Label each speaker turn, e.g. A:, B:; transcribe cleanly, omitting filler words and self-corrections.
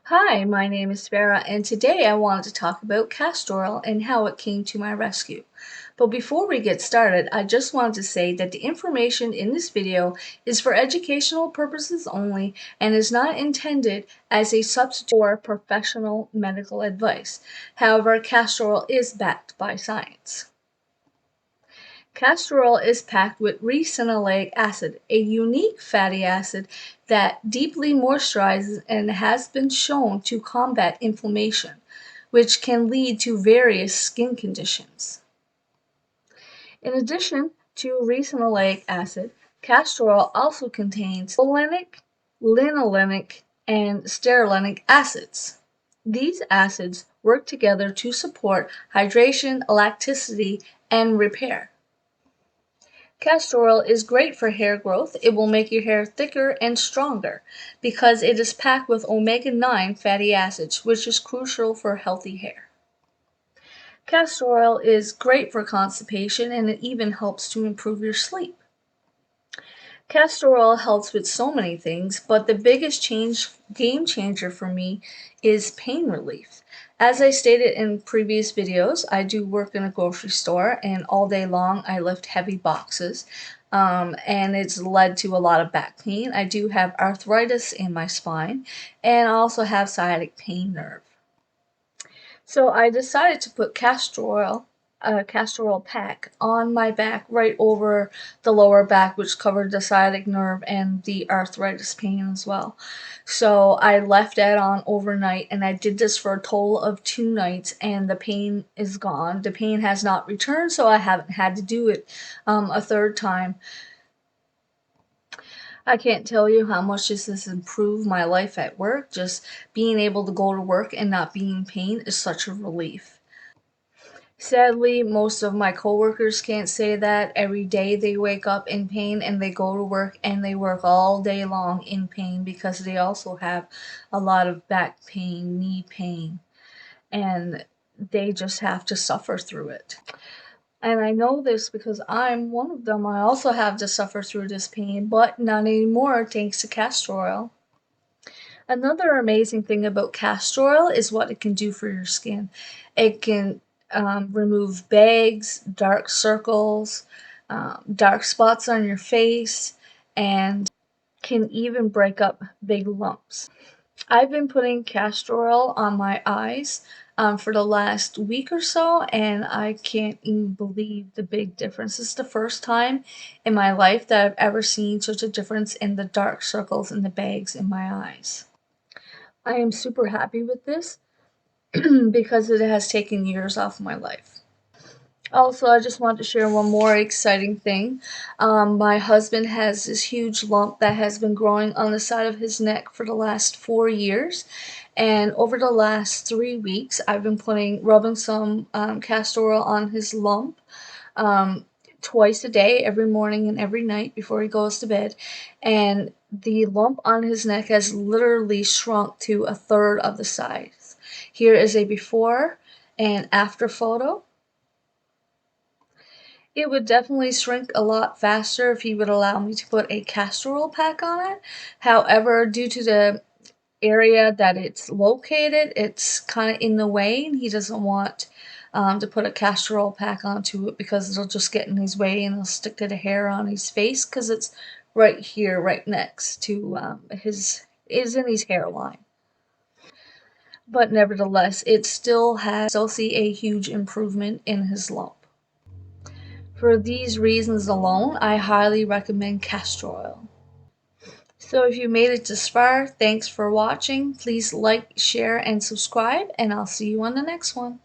A: Hi, my name is Farah, and today I wanted to talk about castor oil and how it came to my rescue. But before we get started, I just wanted to say that the information in this video is for educational purposes only and is not intended as a substitute for professional medical advice. However, castor oil is backed by science. Castor oil is packed with ricinoleic acid, a unique fatty acid that deeply moisturizes and has been shown to combat inflammation, which can lead to various skin conditions. In addition to ricinoleic acid, castor oil also contains folinic, linolenic, and sterolenic acids. These acids work together to support hydration, elasticity, and repair. Castor oil is great for hair growth. It will make your hair thicker and stronger because it is packed with omega-9 fatty acids, which is crucial for healthy hair. Castor oil is great for constipation and it even helps to improve your sleep. Castor oil helps with so many things, but the biggest game changer for me is pain relief. As I stated in previous videos, I do work in a grocery store and all day long I lift heavy boxes. And it's led to a lot of back pain. I do have arthritis in my spine and I also have sciatic pain nerve. So I decided to put a castor oil pack on my back right over the lower back, which covered the sciatic nerve and the arthritis pain as well. So I left that on overnight and I did this for a total of 2 nights and the pain is gone. The pain has not returned, so I haven't had to do it a third time. I can't tell you how much this has improved my life at work. Just being able to go to work and not being in pain is such a relief. Sadly, most of my coworkers can't say that. Every day they wake up in pain and they go to work and they work all day long in pain because they also have a lot of back pain, knee pain, and they just have to suffer through it. And I know this because I'm one of them. I also have to suffer through this pain, but not anymore thanks to castor oil. Another amazing thing about castor oil is what it can do for your skin. It can remove bags, dark circles, dark spots on your face, and can even break up big lumps. I've been putting castor oil on my eyes for the last week or so, and I can't even believe the big difference. This is the first time in my life that I've ever seen such a difference in the dark circles and the bags in my eyes. I am super happy with this because it has taken years off my life. Also, I just want to share one more exciting thing. My husband has this huge lump that has been growing on the side of his neck for the last 4 years. And over the last 3 weeks, I've been rubbing some castor oil on his lump twice a day, every morning and every night before he goes to bed. And the lump on his neck has literally shrunk to a third of the size. Here is a before and after photo. It would definitely shrink a lot faster if he would allow me to put a castor oil pack on it. However, due to the area that it's located, it's kind of in the way, and he doesn't want to put a castor oil pack onto it because it'll just get in his way and it'll stick to the hair on his face because it's right here, right next to is in his hairline. But nevertheless, it still see a huge improvement in his lump. For these reasons alone, I highly recommend castor oil. So if you made it this far, thanks for watching. Please like, share, and subscribe, and I'll see you on the next one.